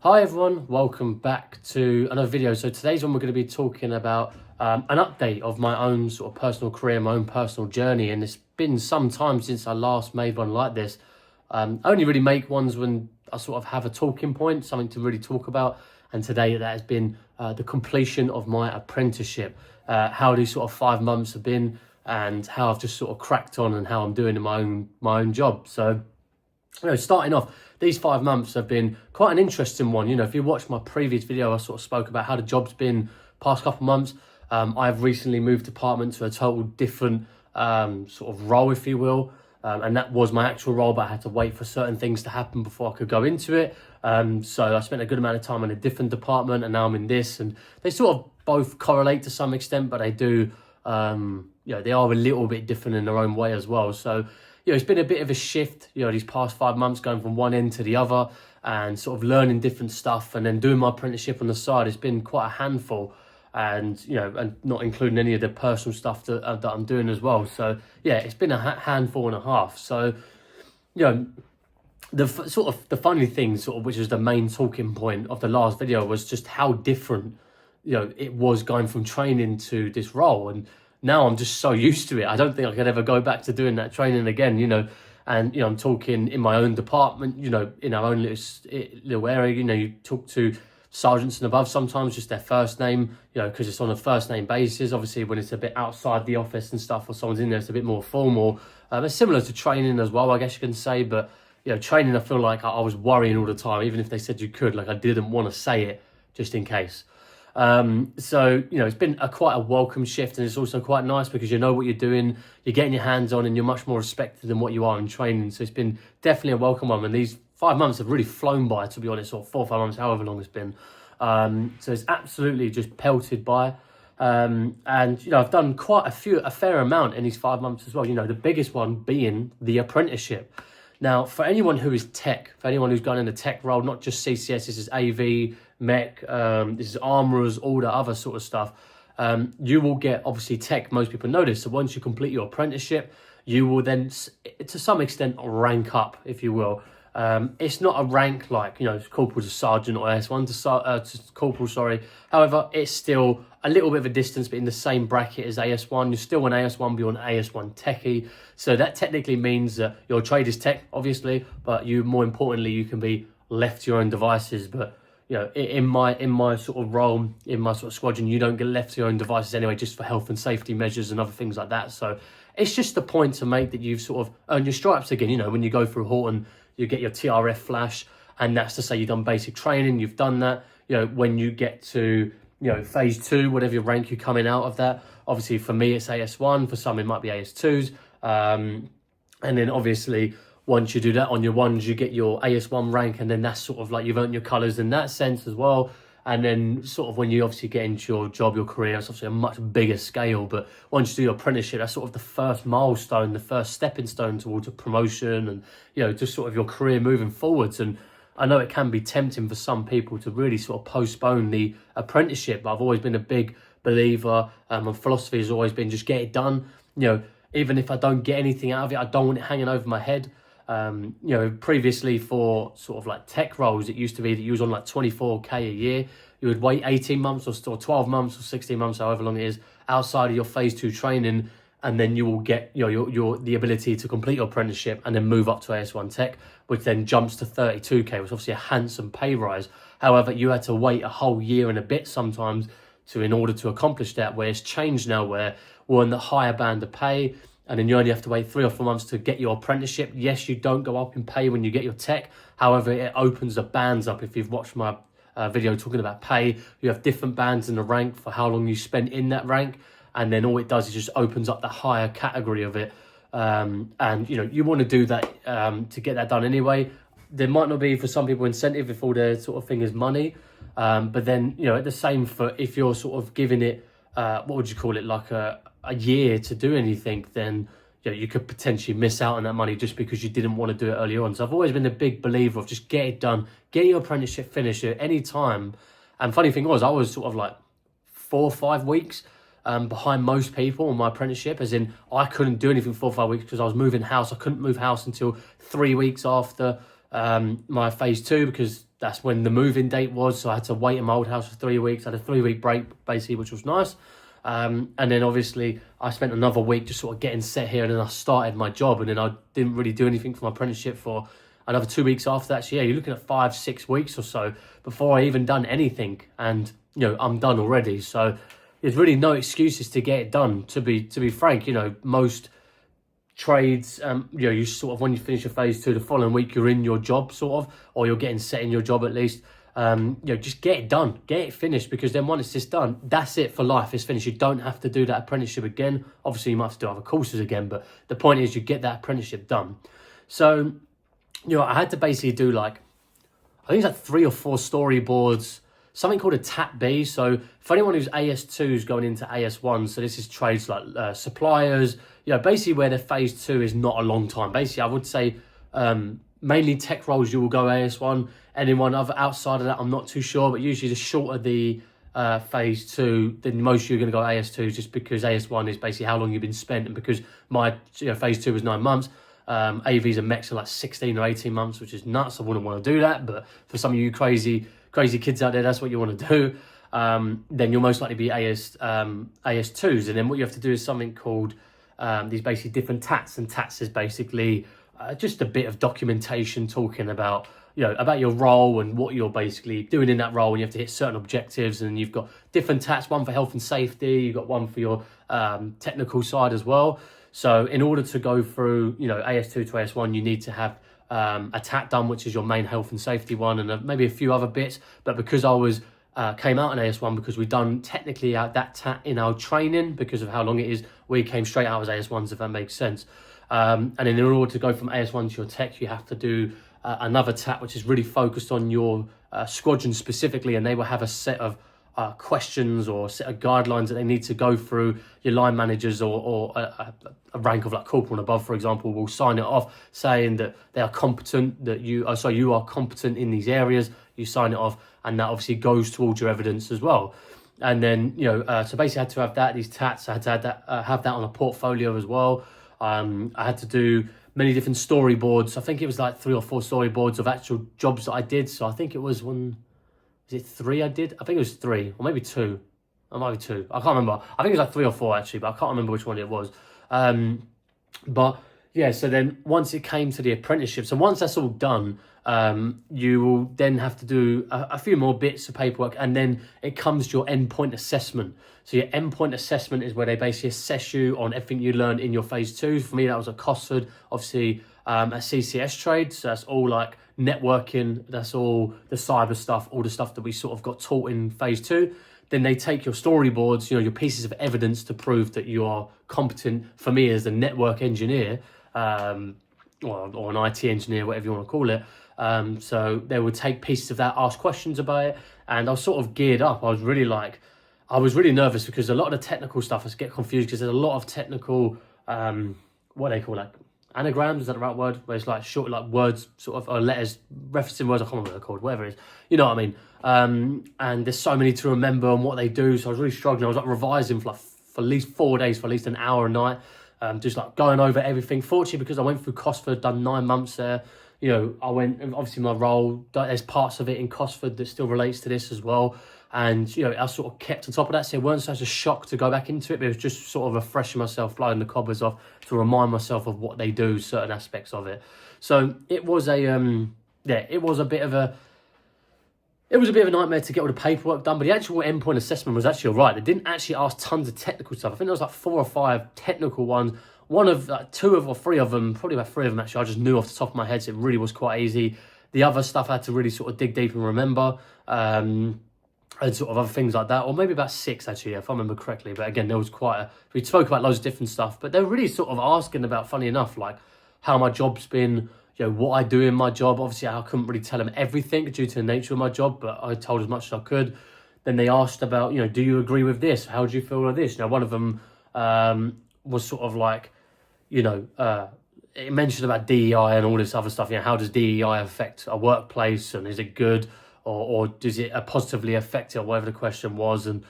Hi everyone, welcome back to another video. So today's one we're going to be talking about an update of my own sort of personal career, my own personal journey, and it's been some time since I last made one like this. I only really make ones when I sort of have a talking point, something to really talk about, and today that has been the completion of my apprenticeship, how these sort of 5 months have been and how I've just sort of cracked on and how I'm doing in my own job. So starting off, these 5 months have been quite an interesting one. If you watch my previous video, I sort of spoke about how the job's been past couple of months. I've recently moved department to a total different sort of role, if you will. And that was my actual role, but I had to wait for certain things to happen before I could go into it. So I spent a good amount of time in a different department, and now I'm in this. And they sort of both correlate to some extent, but they do, they are a little bit different in their own way as well. So it's been a bit of a shift, these past 5 months, going from one end to the other and sort of learning different stuff and then doing my apprenticeship on the side. It's been quite a handful, and, and not including any of the personal stuff that I'm doing as well. So, it's been a handful and a half. So, the funny thing, which is the main talking point of the last video, was just how different, it was going from training to this role. And now I'm just so used to it. I don't think I could ever go back to doing that training again, And, I'm talking in my own department, in our own little area, you talk to sergeants and above, sometimes just their first name, because it's on a first name basis. Obviously, when it's a bit outside the office and stuff, or someone's in there, it's a bit more formal. It's similar to training as well, I guess you can say. But, training, I feel like I was worrying all the time, even if they said you could, like I didn't want to say it just in case. So it's been quite a welcome shift, and it's also quite nice because you know what you're doing, you're getting your hands on, and you're much more respected than what you are in training. So it's been definitely a welcome one, and these 5 months have really flown by, to be honest, or 4 or 5 months, however long it's been. So it's absolutely just pelted by. And I've done a fair amount in these 5 months as well. The biggest one being the apprenticeship. Now, for anyone who is tech, for anyone who's gone in the tech role, not just CCS, this is AV, mech, this is armourers, all the other sort of stuff. You will get, obviously, tech, most people know this. So once you complete your apprenticeship, you will then, to some extent, rank up, if you will. It's not a rank like, corporal to sergeant or AS1 to corporal, sorry. However, it's still a little bit of a distance, but in the same bracket as AS1. You're still an AS1, but you're an AS1 techie. So that technically means that your trade is tech, obviously, but more importantly, you can be left to your own devices. But, in my sort of role, in my sort of squadron, you don't get left to your own devices anyway, just for health and safety measures and other things like that. So it's just the point to make that you've sort of earned your stripes again. When you go through Horton, you get your TRF flash, and that's to say you've done basic training, you've done that. When you get to, phase 2, whatever your rank you're coming out of that, obviously for me it's AS1, for some it might be AS2s, and then obviously once you do that on your ones, you get your AS1 rank, and then that's sort of like you've earned your colours in that sense as well. And then sort of when you obviously get into your job, your career, it's obviously a much bigger scale. But once you do your apprenticeship, that's sort of the first milestone, the first stepping stone towards a promotion and, just sort of your career moving forwards. And I know it can be tempting for some people to really sort of postpone the apprenticeship, but I've always been a big believer. My philosophy has always been just get it done. Even if I don't get anything out of it, I don't want it hanging over my head. Previously for sort of like tech roles, it used to be that you was on like 24k a year. You would wait 18 months or 12 months or 16 months, however long it is, outside of your phase 2 training, and then you will get the ability to complete your apprenticeship and then move up to AS1 tech, which then jumps to 32k, which is obviously a handsome pay rise. However, you had to wait a whole year and a bit sometimes in order to accomplish that, where it's changed now, where we're in the higher band of pay. And then you only have to wait 3 or 4 months to get your apprenticeship. Yes, you don't go up in pay when you get your tech. However, it opens the bands up. If you've watched my video talking about pay, you have different bands in the rank for how long you spent in that rank. And then all it does is just opens up the higher category of it. And, you want to do that to get that done anyway. There might not be, for some people, incentive if all their sort of thing is money. But then, at the same for if you're sort of giving it, what would you call it, like a year to do anything, then you could potentially miss out on that money just because you didn't want to do it earlier on. So I've always been a big believer of just get it done, get your apprenticeship finished at any time. And funny thing was, I was sort of like 4 or 5 weeks behind most people on my apprenticeship, as in I couldn't do anything 4 or 5 weeks because I was moving house. I couldn't move house until 3 weeks after my phase 2 because that's when the moving date was. So I had to wait in my old house for 3 weeks. I had a 3-week break basically, which was nice. And then obviously I spent another week just sort of getting set here, and then I started my job, and then I didn't really do anything for my apprenticeship for another 2 weeks after that. So yeah, you're looking at 5-6 weeks or so before I even done anything, and I'm done already. So there's really no excuses to get it done, to be frank. Most trades, you sort of, when you finish your phase 2, the following week you're in your job sort of, or you're getting set in your job at least. Just get it done, get it finished, because then once it's just done, that's it for life. It's finished. You don't have to do that apprenticeship again. Obviously you might have to do other courses again, but the point is you get that apprenticeship done. So I had to basically do I think it's 3 or 4 storyboards, something called a TAT B. So for anyone who's AS2s going into AS1, so this is trades like suppliers, basically where their phase 2 is not a long time. Basically, I would say mainly tech roles, you will go AS1. Anyone other outside of that, I'm not too sure, but usually the shorter the phase 2, then most you're going to go AS2, just because AS1 is basically how long you've been spent, and because my phase 2 was 9 months. AVs and mechs are 16 or 18 months, which is nuts. I wouldn't want to do that, but for some of you crazy kids out there, that's what you want to do. Then you'll most likely be AS2s, and then what you have to do is something called these basically different TATs, and TATs is basically just a bit of documentation talking about about your role and what you're basically doing in that role, and you have to hit certain objectives. And you've got different TATs, one for health and safety, you've got one for your technical side as well. So in order to go through AS2 to AS1, you need to have a TAT done, which is your main health and safety one, and maybe a few other bits. But because I was came out in AS1, because we've done technically that TAT in our training, because of how long it is, we came straight out as AS1s, if that makes sense. And then in order to go from AS1 to your tech, you have to do another TAT, which is really focused on your squadron specifically, and they will have a set of questions or set of guidelines that they need to go through. Your line managers or a rank of corporal and above, for example, will sign it off saying that they are competent, that you are competent in these areas. You sign it off, and that obviously goes towards your evidence as well. And then so basically I had to have these TATs. I had to have that on a portfolio as well. I had to do many different storyboards. I think it was 3 or 4 storyboards of actual jobs that I did. So I think it was 3 I did? I think it was 3, or maybe 2. It might be 2. I can't remember. I think it was 3 or 4 actually, but I can't remember which one it was. But yeah, so then once it came to the apprenticeship, so once that's all done, you will then have to do a few more bits of paperwork, and then it comes to your endpoint assessment. So your endpoint assessment is where they basically assess you on everything you learned in your phase 2. For me, that was at Cosford, obviously at CCS trade. So that's all networking, that's all the cyber stuff, all the stuff that we sort of got taught in phase 2. Then they take your storyboards, your pieces of evidence to prove that you are competent. For me, as a network engineer, or an IT engineer, whatever you want to call it. So they would take pieces of that, ask questions about it, and I was sort of geared up. I was really nervous, because a lot of the technical stuff, I get confused, because there's a lot of technical, what they call anagrams, is that the right word? Where it's short, words, sort of, or letters, referencing words, I can't remember what they're called, whatever it is. You know what I mean? And there's so many to remember and what they do, so I was really struggling. I was revising for at least 4 days, for at least an hour a night, just going over everything. Fortunately, because I went through Cosford, done 9 months there, I went, obviously my role, there's parts of it in Cosford that still relates to this as well. And, I sort of kept on top of that, so it weren't such a shock to go back into it, but it was just sort of refreshing myself, blowing the cobwebs off, to remind myself of what they do, certain aspects of it. So it was it was a bit of a nightmare to get all the paperwork done, but the actual endpoint assessment was actually all right. They didn't actually ask tons of technical stuff. I think there was 4 or 5 technical ones. One of 2 or 3 of them, probably about 3 of them actually, I just knew off the top of my head, so it really was quite easy. The other stuff I had to really sort of dig deep and remember. And sort of other things like that, or maybe about 6 actually, if I remember correctly. But again, there was we spoke about loads of different stuff, but they're really sort of asking about, funny enough, how my job's been, what I do in my job. Obviously, I couldn't really tell them everything due to the nature of my job, but I told as much as I could. Then they asked about, do you agree with this? How do you feel with this? One of them was sort of it mentioned about DEI and all this other stuff. How does DEI affect a workplace, and is it good? Or does it positively affect it, or whatever the question was. And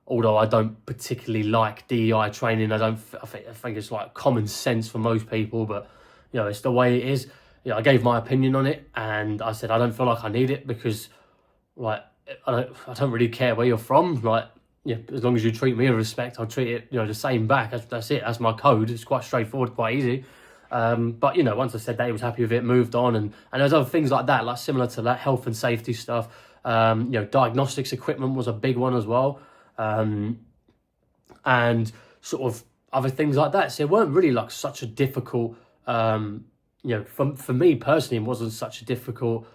although I don't particularly like DEI training, I think it's common sense for most people, but it's the way it is. I gave my opinion on it, and I said I don't feel like I need it because, like, I don't really care where you're from. Like, yeah, as long as you treat me with respect, I'll treat it, the same back. That's it. That's my code. It's quite straightforward, quite easy. But once I said that, he was happy with it, moved on, and there's other things like that, like similar to that, health and safety stuff. Diagnostics equipment was a big one as well, and sort of other things like that. So it weren't really like such a difficult, for me personally, it wasn't such a difficult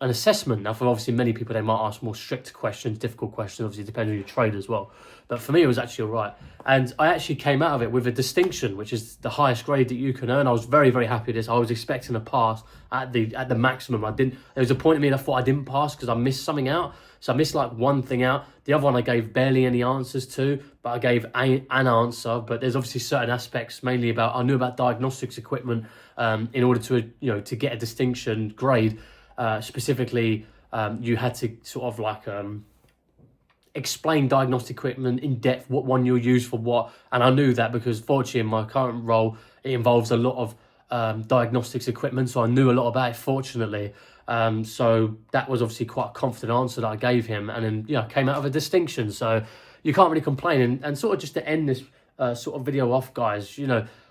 an assessment. Now, for obviously many people, they might ask more strict questions, difficult questions, obviously depending on your trade as well. But for me, it was actually all right. And I actually came out of it with a distinction, which is the highest grade that you can earn. I was very, very happy with this. I was expecting a pass at the maximum. There was a point in me that I thought I didn't pass because I missed something out. So I missed like one thing out. The other one I gave barely any answers to, but I gave an answer. But there's obviously certain aspects, mainly I knew about diagnostics equipment in order to get a distinction grade. Specifically, you had to sort of like explain diagnostic equipment in depth, what one you'll use for what. And I knew that because fortunately in my current role, it involves a lot of diagnostics equipment. So I knew a lot about it, fortunately. So that was obviously quite a confident answer that I gave him. And then, came out of a distinction. So you can't really complain. And sort of just to end this sort of video off, guys,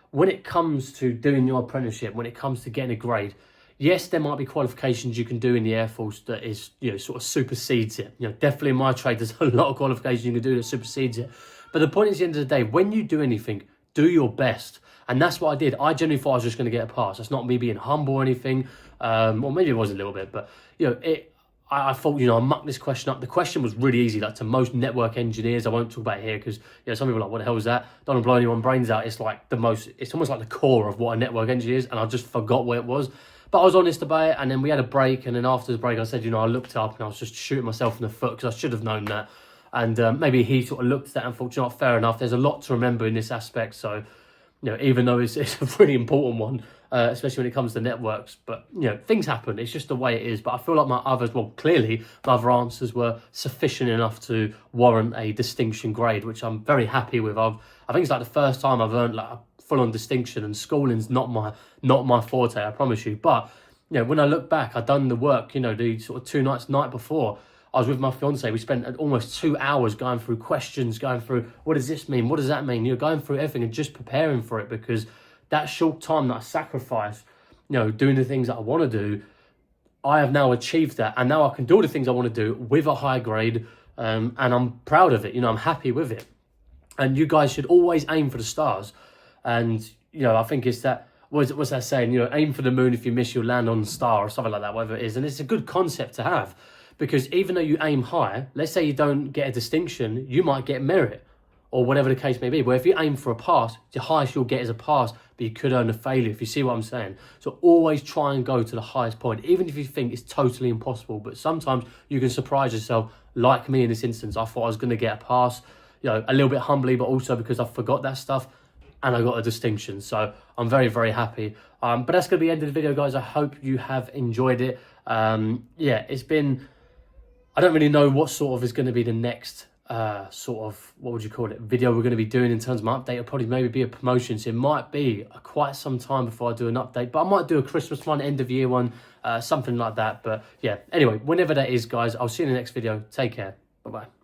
when it comes to doing your apprenticeship, when it comes to getting a grade, yes, there might be qualifications you can do in the Air Force that is, sort of supersedes it. Definitely in my trade, there's a lot of qualifications you can do that supersedes it. But the point is, at the end of the day, when you do anything, do your best. And that's what I did. I genuinely thought I was just going to get a pass. That's not me being humble or anything. Or maybe it was a little bit. But, I thought, I mucked this question up. The question was really easy. Like to most network engineers, I won't talk about it here because, some people are like, what the hell is that? Don't want to blow anyone's brains out. It's like it's almost like the core of what a network engineer is. And I just forgot what it was. But I was honest about it, and then we had a break, and then after the break I said, I looked up and I was just shooting myself in the foot because I should have known that. And maybe he sort of looked at that and thought, fair enough, there's a lot to remember in this aspect. So, even though it's a really important one, especially when it comes to networks, but, things happen. It's just the way it is. But I feel like my other answers were sufficient enough to warrant a distinction grade, which I'm very happy with. I think it's like the first time I've earned like a full-on distinction, and schooling's not my forte, I promise you. But when I look back, I'd done the work. The sort of 2 night before, I was with my fiance. We spent almost 2 hours going through questions, going through what does this mean, what does that mean. Going through everything and just preparing for it, because that short time that I sacrificed, doing the things that I want to do, I have now achieved that, and now I can do the things I want to do with a high grade, and I'm proud of it. I'm happy with it. And you guys should always aim for the stars. And, I think it's that, what's that saying? Aim for the moon. If you miss, you'll land on the star or something like that, whatever it is. And it's a good concept to have, because even though you aim high, let's say you don't get a distinction, you might get merit or whatever the case may be. But if you aim for a pass, the highest you'll get is a pass, but you could earn a failure, if you see what I'm saying. So always try and go to the highest point, even if you think it's totally impossible. But sometimes you can surprise yourself, like me in this instance. I thought I was going to get a pass, a little bit humbly, but also because I forgot that stuff. And I got a distinction. So I'm very, very happy. But that's going to be the end of the video, guys. I hope you have enjoyed it. It's been, I don't really know what sort of is going to be the next what would you call it, video we're going to be doing in terms of my update. It'll probably maybe be a promotion. So it might be quite some time before I do an update. But I might do a Christmas one, end of year one, something like that. But yeah, anyway, whenever that is, guys, I'll see you in the next video. Take care. Bye-bye.